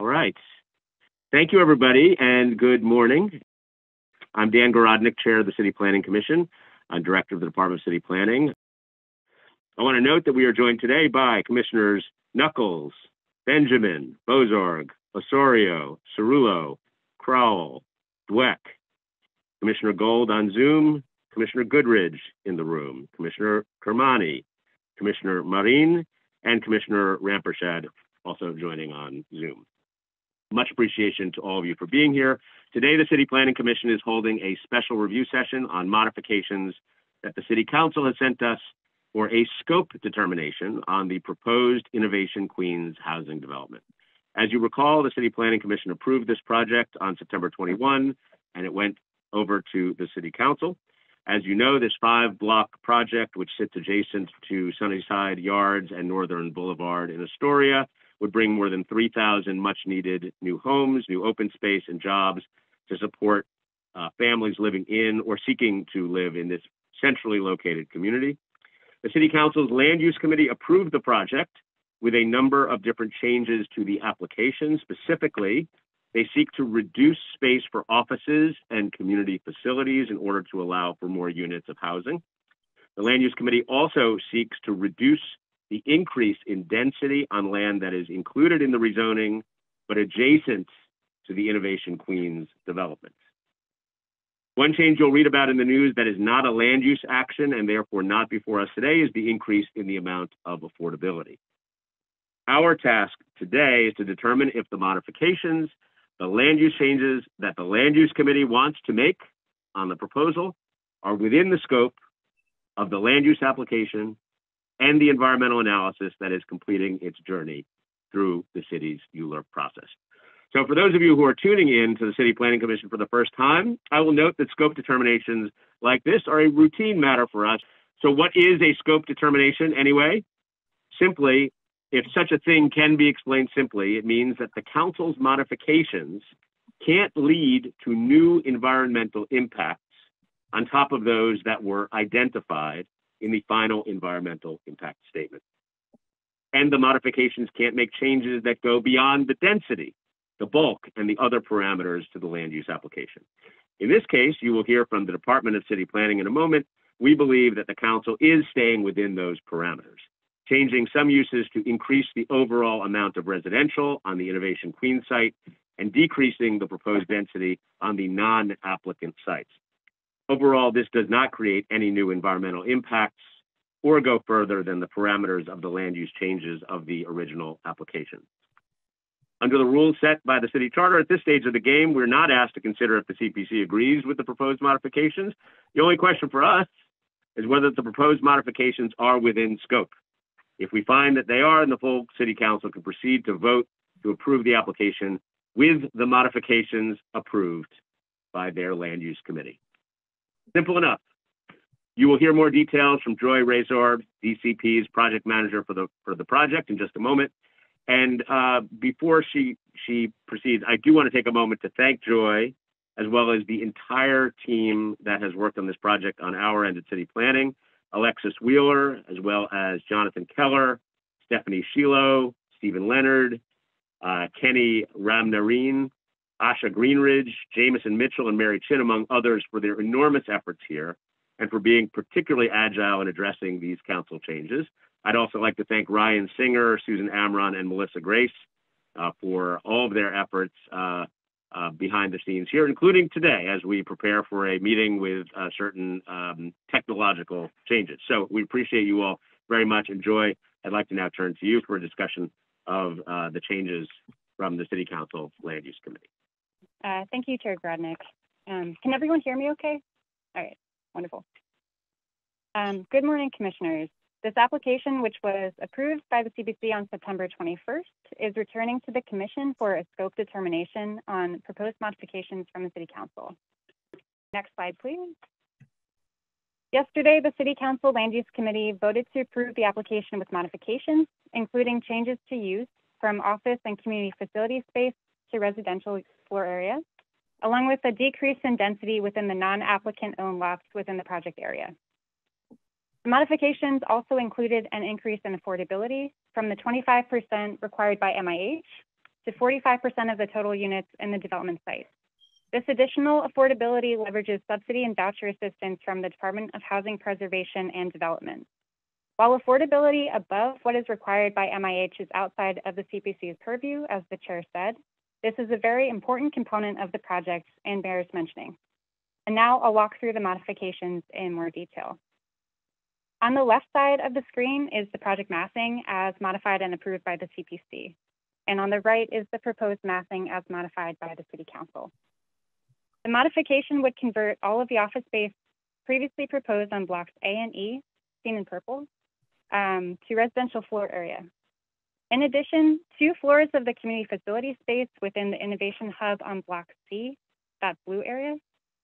All right. Thank you, everybody, and good morning. I'm Dan Garodnick, Chair of the City Planning Commission. I'm Director of the Department of City Planning. I want to note that we are joined today by Commissioners Knuckles, Benjamin, Bozorg, Osorio, Cerullo, Crowell, Dweck, Commissioner Gold on Zoom, Commissioner Goodridge in the room, Commissioner Kermani, Commissioner Marin, and Commissioner Rampersad also joining on Zoom. Much appreciation to all of you for being here. Today, the City Planning Commission is holding a special review session on modifications that the City Council has sent us for a scope determination on the proposed Innovation Queens housing development. As you recall, the City Planning Commission approved this project on September 21, and it went over to the City Council. As you know, this 5-block project, which sits adjacent to Sunnyside Yards and Northern Boulevard in Astoria, would bring more than 3,000 much-needed new homes, new open space, and jobs to support families living in or seeking to live in this centrally located community. The City Council's Land Use Committee approved the project with a number of different changes to the application. Specifically, they seek to reduce space for offices and community facilities in order to allow for more units of housing. The Land Use Committee also seeks to reduce the increase in density on land that is included in the rezoning, but adjacent to the Innovation Queens development. One change you'll read about in the news that is not a land use action and therefore not before us today is the increase in the amount of affordability. Our task today is to determine if the modifications, the land use changes that the Land Use Committee wants to make on the proposal are within the scope of the land use application and the environmental analysis that is completing its journey through the city's ULURP process. So for those of you who are tuning in to the City Planning Commission for the first time, I will note that scope determinations like this are a routine matter for us. So what is a scope determination anyway? Simply, if such a thing can be explained simply, it means that the council's modifications can't lead to new environmental impacts on top of those that were identified in the final environmental impact statement. And the modifications can't make changes that go beyond the density, the bulk, and the other parameters to the land use application. In this case, you will hear from the Department of City Planning in a moment. We believe that the council is staying within those parameters, changing some uses to increase the overall amount of residential on the Innovation Queens site and decreasing the proposed density on the non-applicant sites. Overall, this does not create any new environmental impacts or go further than the parameters of the land use changes of the original application. Under the rules set by the city charter at this stage of the game, we're not asked to consider if the CPC agrees with the proposed modifications. The only question for us is whether the proposed modifications are within scope. If we find that they are, then the full city council can proceed to vote to approve the application with the modifications approved by their land use committee. Simple enough. You will hear more details from Joy Razor, DCP's project manager for the project in just a moment. And before she proceeds, I do want to take a moment to thank Joy, as well as the entire team that has worked on this project on our end at City Planning, Alexis Wheeler, as well as Jonathan Keller, Stephanie Shilo, Stephen Leonard, Kenny Ramnarine, Asha Greenridge, Jameson Mitchell, and Mary Chin, among others, for their enormous efforts here and for being particularly agile in addressing these council changes. I'd also like to thank Ryan Singer, Susan Amron, and Melissa Grace for all of their efforts behind the scenes here, including today as we prepare for a meeting with certain technological changes. So we appreciate you all very much. Joy, I'd like to now turn to you for a discussion of the changes from the City Council Land Use Committee. Thank you, Chair Grodnick. Can everyone hear me okay? All right, wonderful. Good morning, Commissioners. This application, which was approved by the CPC on September 21st, is returning to the Commission for a scope determination on proposed modifications from the City Council. Next slide, please. Yesterday, the City Council Land Use Committee voted to approve the application with modifications, including changes to use from office and community facility space to residential floor areas, along with a decrease in density within the non-applicant owned lots within the project area. The modifications also included an increase in affordability from the 25% required by MIH to 45% of the total units in the development site. This additional affordability leverages subsidy and voucher assistance from the Department of Housing Preservation and Development. While affordability above what is required by MIH is outside of the CPC's purview, as the chair said, this is a very important component of the project and bears mentioning. And now I'll walk through the modifications in more detail. On the left side of the screen is the project massing as modified and approved by the CPC. And on the right is the proposed massing as modified by the City Council. The modification would convert all of the office space previously proposed on blocks A and E, seen in purple, to residential floor area. In addition, 2 floors of the community facility space within the Innovation Hub on block C, that blue area,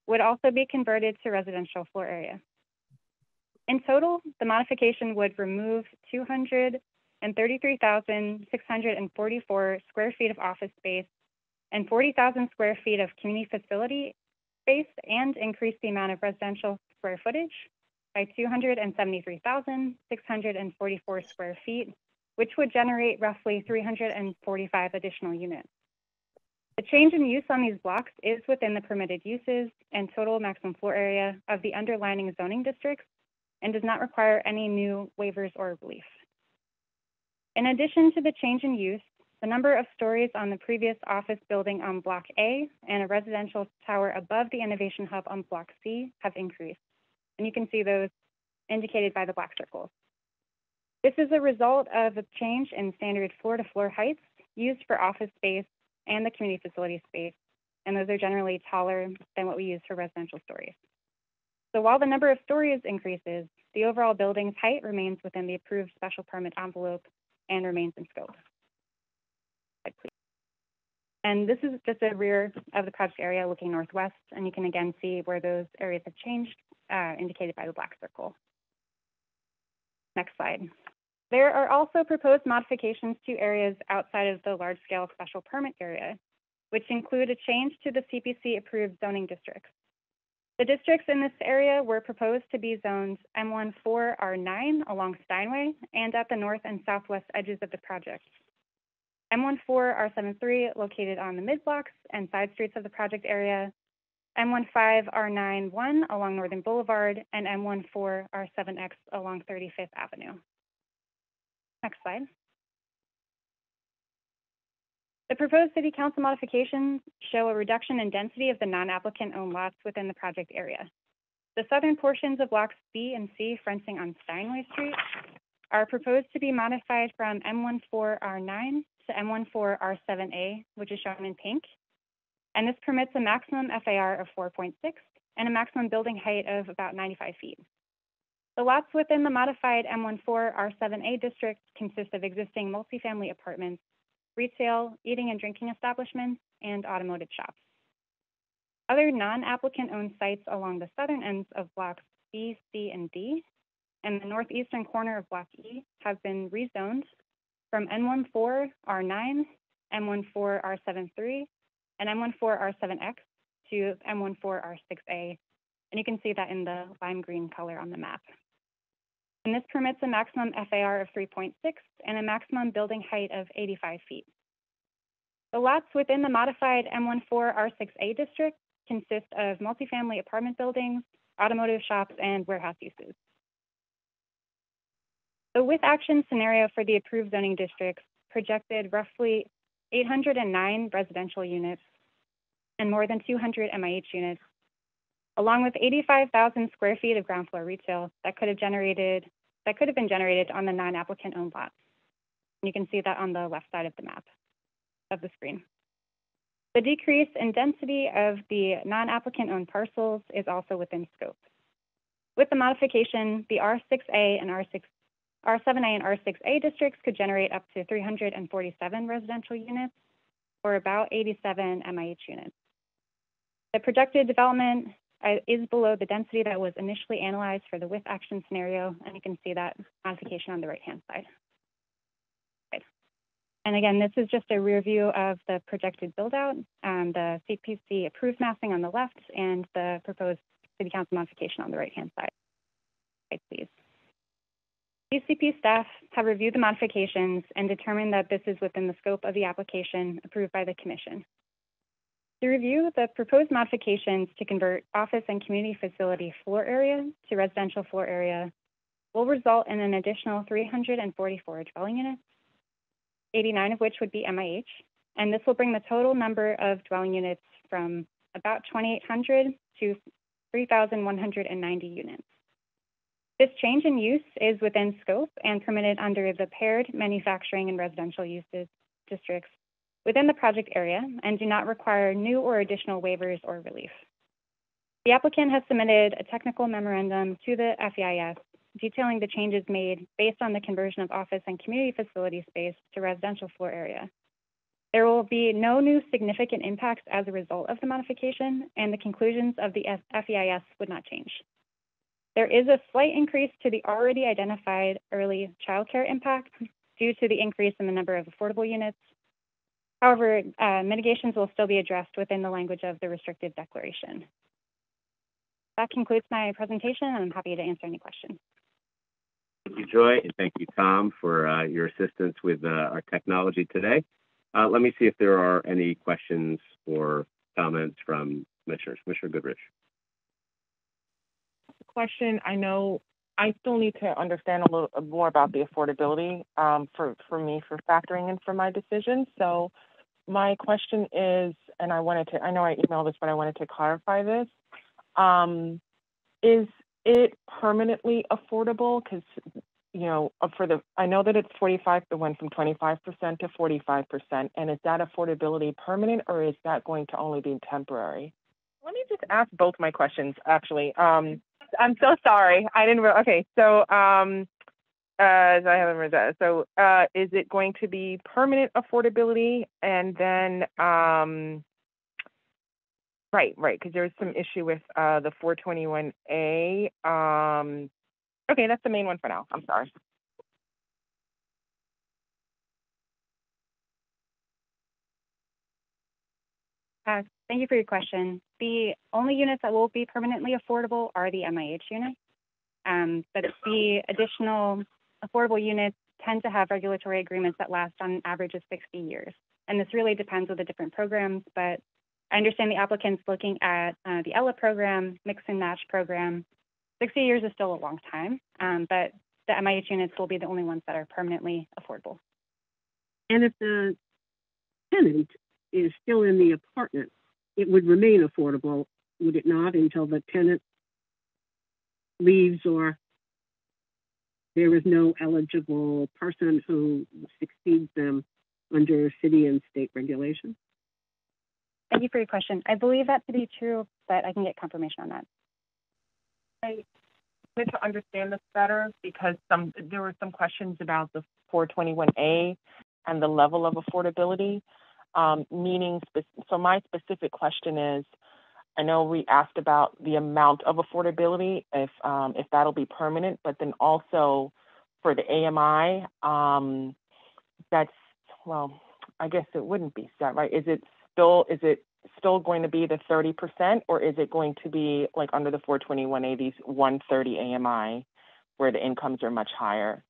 would also be converted to residential floor area. In total, the modification would remove 233,644 square feet of office space and 40,000 square feet of community facility space and increase the amount of residential square footage by 273,644 square feet, which would generate roughly 345 additional units. The change in use on these blocks is within the permitted uses and total maximum floor area of the underlying zoning districts and does not require any new waivers or relief. In addition to the change in use, the number of stories on the previous office building on block A and a residential tower above the Innovation Hub on block C have increased. And you can see those indicated by the black circles. This is a result of a change in standard floor-to-floor heights used for office space and the community facility space, and those are generally taller than what we use for residential stories. So while the number of stories increases, the overall building's height remains within the approved special permit envelope and remains in scope. And this is just a rear of the project area looking northwest, and you can again see where those areas have changed, indicated by the black circle. Next slide. There are also proposed modifications to areas outside of the large-scale special permit area, which include a change to the CPC-approved zoning districts. The districts in this area were proposed to be zoned M14R9 along Steinway and at the north and southwest edges of the project. M14R73 located on the mid-blocks and side streets of the project area, M15R91 along Northern Boulevard, and M14R7X along 35th Avenue. Next slide. The proposed City Council modifications show a reduction in density of the non-applicant owned lots within the project area. The southern portions of blocks B and C fronting on Steinway Street are proposed to be modified from M14R9 to M14R7A, which is shown in pink. And this permits a maximum FAR of 4.6 and a maximum building height of about 95 feet. The lots within the modified M14R7A district consist of existing multifamily apartments, retail, eating and drinking establishments, and automotive shops. Other non-applicant owned sites along the southern ends of blocks B, C, and D, and the northeastern corner of block E have been rezoned from M14R9, M14R73, and M14R7X to M14R6A, and you can see that in the lime green color on the map. And this permits a maximum FAR of 3.6 and a maximum building height of 85 feet. The lots within the modified M14R6A district consist of multifamily apartment buildings, automotive shops, and warehouse uses. The with action scenario for the approved zoning districts projected roughly 809 residential units and more than 200 MIH units, along with 85,000 square feet of ground floor retail that could have been generated on the non-applicant owned lots. And you can see that on the left side of the map of the screen. The decrease in density of the non-applicant owned parcels is also within scope. With the modification, the R6A and R7A and R6A districts could generate up to 347 residential units, or about 87 MIH units. The projected development is below the density that was initially analyzed for the with action scenario, and you can see that modification on the right-hand side. Okay. And again, this is just a rear view of the projected build-out, the CPC approved massing on the left, and the proposed City Council modification on the right-hand side. Okay, please. CCP staff have reviewed the modifications and determined that this is within the scope of the application approved by the Commission. To review, the proposed modifications to convert office and community facility floor area to residential floor area will result in an additional 344 dwelling units, 89 of which would be MIH, and this will bring the total number of dwelling units from about 2,800 to 3,190 units. This change in use is within scope and permitted under the paired manufacturing and residential uses districts within the project area and do not require new or additional waivers or relief. The applicant has submitted a technical memorandum to the FEIS detailing the changes made based on the conversion of office and community facility space to residential floor area. There will be no new significant impacts as a result of the modification, and the conclusions of the FEIS would not change. There is a slight increase to the already identified early childcare impact due to the increase in the number of affordable units. However, mitigations will still be addressed within the language of the restrictive declaration. That concludes my presentation, and I'm happy to answer any questions. Thank you, Joy, and thank you, Tom, for your assistance with our technology today. Let me see if there are any questions or comments from commissioners. Commissioner Goodrich. Question. I know I still need to understand a little more about the affordability for me for factoring in for my decision. So my question is, and I know I emailed this, but I wanted to clarify this. Is it permanently affordable? Because, you know, I know that it's 45, it went from 25% to 45%. And is that affordability permanent, or is that going to only be temporary? Let me just ask both my questions, actually. I'm so sorry. I didn't realize. Okay, so as I haven't read that. So is it going to be permanent affordability? And then, right, because there's some issue with the 421A. Okay, that's the main one for now. I'm sorry. Thank you for your question. The only units that will be permanently affordable are the MIH units, but the additional affordable units tend to have regulatory agreements that last on an average of 60 years. And this really depends on the different programs, but I understand the applicant's looking at the ELA program, mix and match program. 60 years is still a long time, but the MIH units will be the only ones that are permanently affordable. And if the tenant is still in the apartment, it would remain affordable, would it not, until the tenant leaves or there is no eligible person who succeeds them under city and state regulation? Thank you for your question. I believe that to be true, but I can get confirmation on that. I need to understand this better because there were some questions about the 421A and the level of affordability. So my specific question is, I know we asked about the amount of affordability, if that'll be permanent, but then also for the AMI, that's, well, I guess it wouldn't be set, right? Is it still going to be the 30%, or is it going to be like under the 421A, these 130 AMI, where the incomes are much higher?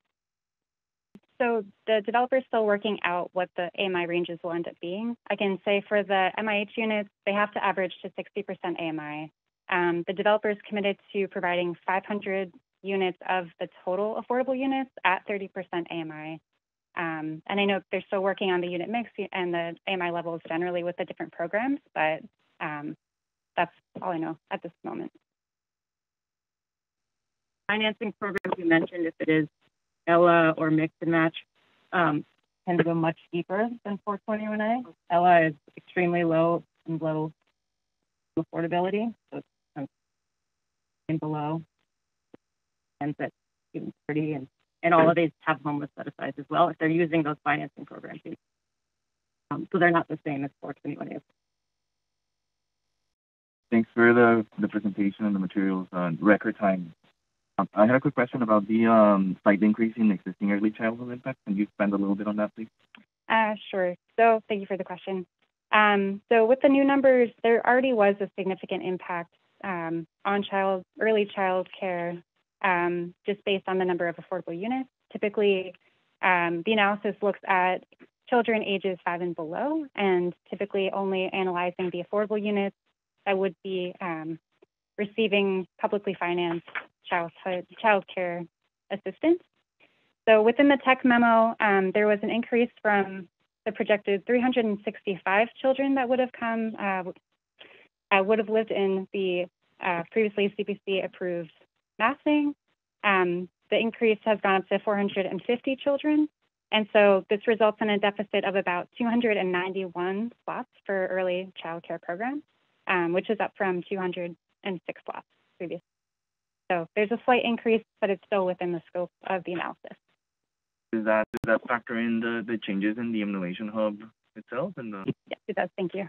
So the developer is still working out what the AMI ranges will end up being. I can say for the MIH units, they have to average to 60% AMI. The developer is committed to providing 500 units of the total affordable units at 30% AMI. And I know they're still working on the unit mix and the AMI levels generally with the different programs, but that's all I know at this moment. Financing programs you mentioned, if it is ELA or mix and match, tend to go much deeper than 421A. ELA is extremely low and low affordability, so it's kind of below, and that's even 30, and all of these have homeless set aside as well if they're using those financing programs. So they're not the same as 421A. Thanks for the presentation and the materials on record time. I had a quick question about the slight increase in existing early childhood impact. Can you expand a little bit on that, please? Sure. So thank you for the question. So with the new numbers, there already was a significant impact on early child care just based on the number of affordable units. Typically, the analysis looks at children ages 5 and below, and typically only analyzing the affordable units that would be receiving publicly financed child care assistance. So within the tech memo, there was an increase from the projected 365 children that would have come, would have lived in the previously CPC approved massing. The increase has gone up to 450 children. And so this results in a deficit of about 291 slots for early child care programs, which is up from 206 slots previously. So there's a slight increase, but it's still within the scope of the analysis. Does that factor in the changes in the emulation hub itself? Yes, it does. Thank you.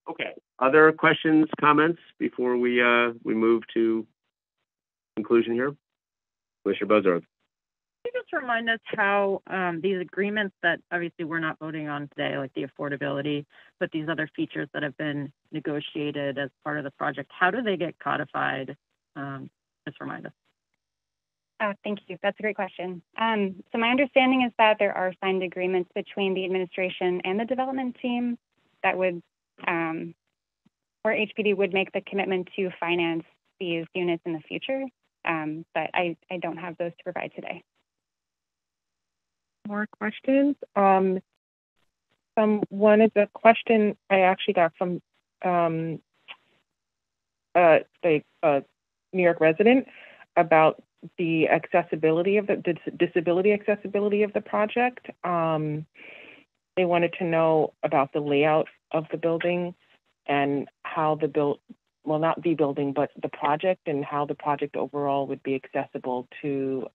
Okay. Other questions, comments before we move to conclusion here? Commissioner Bozarth. Can you just remind us how these agreements that obviously we're not voting on today, like the affordability, but these other features that have been negotiated as part of the project, how do they get codified? Just remind us. Thank you. That's a great question. So my understanding is that there are signed agreements between the administration and the development team that would, where HPD would make the commitment to finance these units in the future. But I don't have those to provide today. More questions? One is a question I actually got from a New York resident about the accessibility of the disability accessibility of the project. They wanted to know about the layout of the building and how not the building, but the project, and how the project overall would be accessible to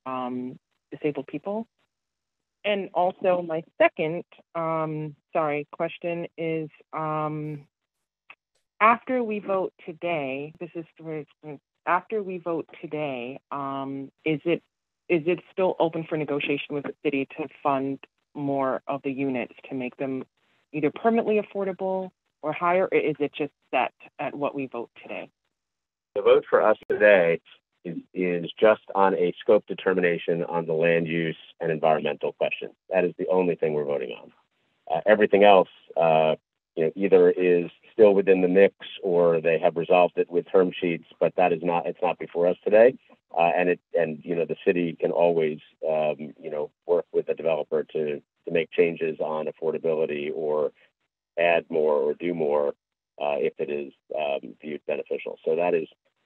disabled people. And also my second, question is, after we vote today, is it still open for negotiation with the city to fund more of the units to make them either permanently affordable or higher, or is it just set at what we vote today? The vote for us today is just on a scope determination on the land use and environmental questions. That is the only thing we're voting on. Everything else, either is still within the mix or they have resolved it with term sheets, but it's not before us today. And the city can always, work with the developer to make changes on affordability or add more or do more if it is viewed beneficial. So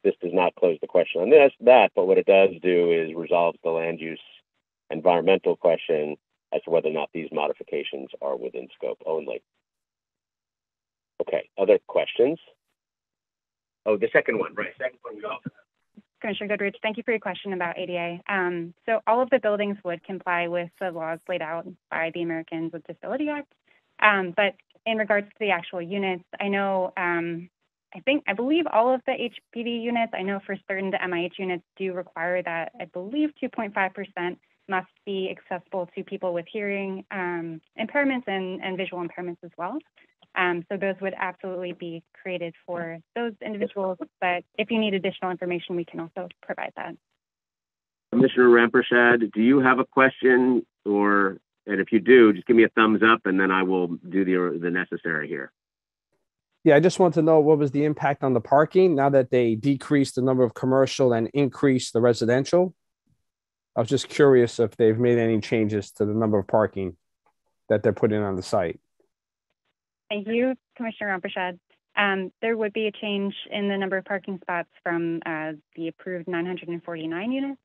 this does not close the question on that, but what it does do is resolve the land use environmental question as to whether or not these modifications are within scope only. Okay, other questions? Oh, the second one, right? Second one we also have. Commissioner Goodrich, thank you for your question about ADA. So all of the buildings would comply with the laws laid out by the Americans with Disability Act. But in regards to the actual units, I know, I believe all of the HPD units, I know for certain the MIH units do require that, I believe 2.5% must be accessible to people with hearing impairments and visual impairments as well. So those would absolutely be created for those individuals, but if you need additional information, we can also provide that. Commissioner Rampersad, do you have a question, and if you do, just give me a thumbs up and then I will do the necessary here. Yeah, I just want to know what was the impact on the parking now that they decreased the number of commercial and increased the residential. I was just curious if they've made any changes to the number of parking that they're putting on the site. Thank you, Commissioner Rampersad. There would be a change in the number of parking spots from the approved 949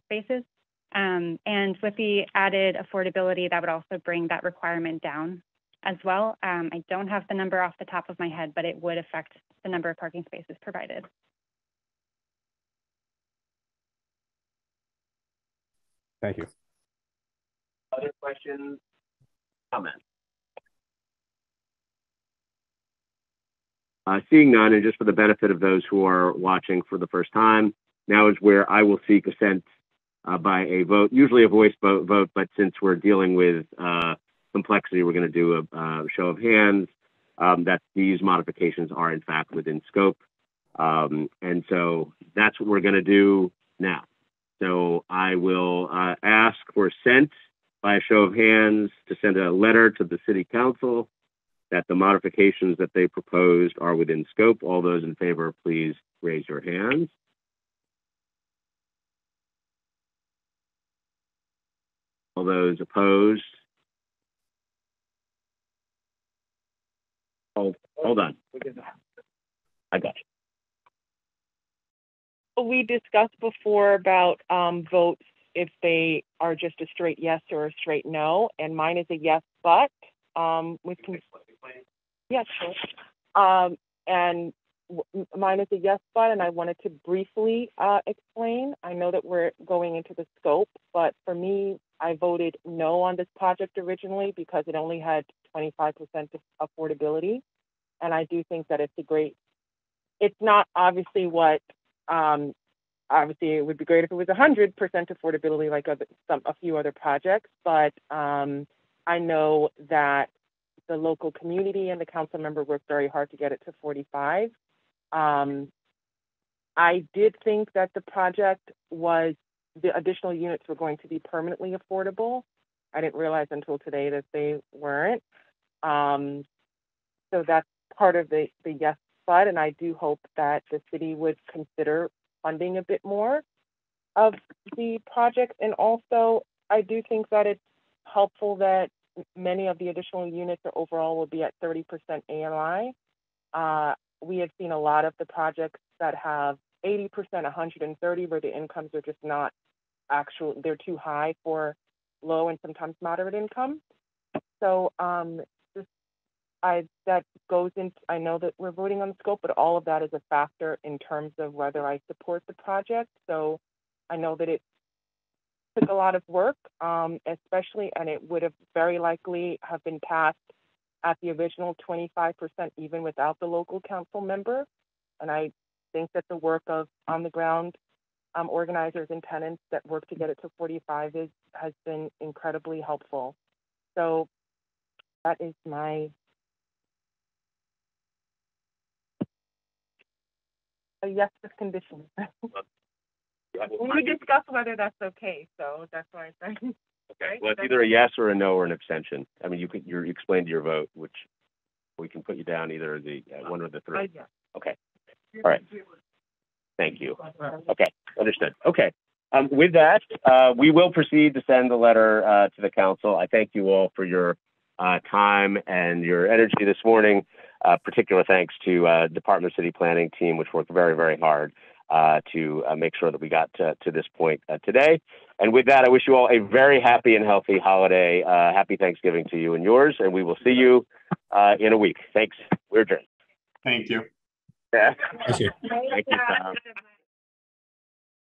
spaces. And with the added affordability, that would also bring that requirement down as well. I don't have the number off the top of my head, but it would affect the number of parking spaces provided. Thank you. Other questions, comments? Seeing none, and just for the benefit of those who are watching for the first time, now is where I will seek assent by a vote, usually a voice vote, but since we're dealing with complexity, we're going to do a show of hands that these modifications are in fact within scope. And so that's what we're going to do now. So I will ask for assent by a show of hands to send a letter to the City Council that the modifications that they proposed are within scope. All those in favor, please raise your hands. All those opposed? Hold on. I got you. We discussed before about votes if they are just a straight yes or a straight no, and mine is a yes, but with yes, sure. And mine is a yes, but, and I wanted to briefly explain. I know that we're going into the scope, but for me, I voted no on this project originally because it only had 25% of affordability, and I do think that it's not obviously what. Obviously, it would be great if it was 100% affordability like a few other projects, but I know that the local community and the council member worked very hard to get it to 45. I did think that the additional units were going to be permanently affordable. I didn't realize until today that they weren't. So that's part of the yes but, and I do hope that the city would consider funding a bit more of the project. And also, I do think that it's helpful that many of the additional units overall will be at 30% AMI. We have seen a lot of the projects that have 80%, 130, where the incomes are just not they're too high for low and sometimes moderate income. So that goes into, I know that we're voting on the scope, but all of that is a factor in terms of whether I support the project. So I know that it took a lot of work, especially, and it would have very likely have been passed at the original 25%, even without the local council member. And I think that the work of on the ground organizers and tenants that work to get it to 45 has been incredibly helpful. So that is my yes with conditions. We discussed whether that's okay, so that's why I said. Okay, well, it's either a yes or a no or an abstention. I mean, you explained your vote, which we can put you down either the one or the three. Yeah. Okay. All right. Thank you. Okay, understood. Okay. With that, we will proceed to send the letter to the council. I thank you all for your time and your energy this morning. Particular thanks to Department of City Planning team, which worked very, very hard to make sure that we got to this point today. And with that, I wish you all a very happy and healthy holiday. Happy Thanksgiving to you and yours, and we will see you in a week. Thanks. We're adjourned. Thank you. Yeah. Thank you. Thank you, Tom.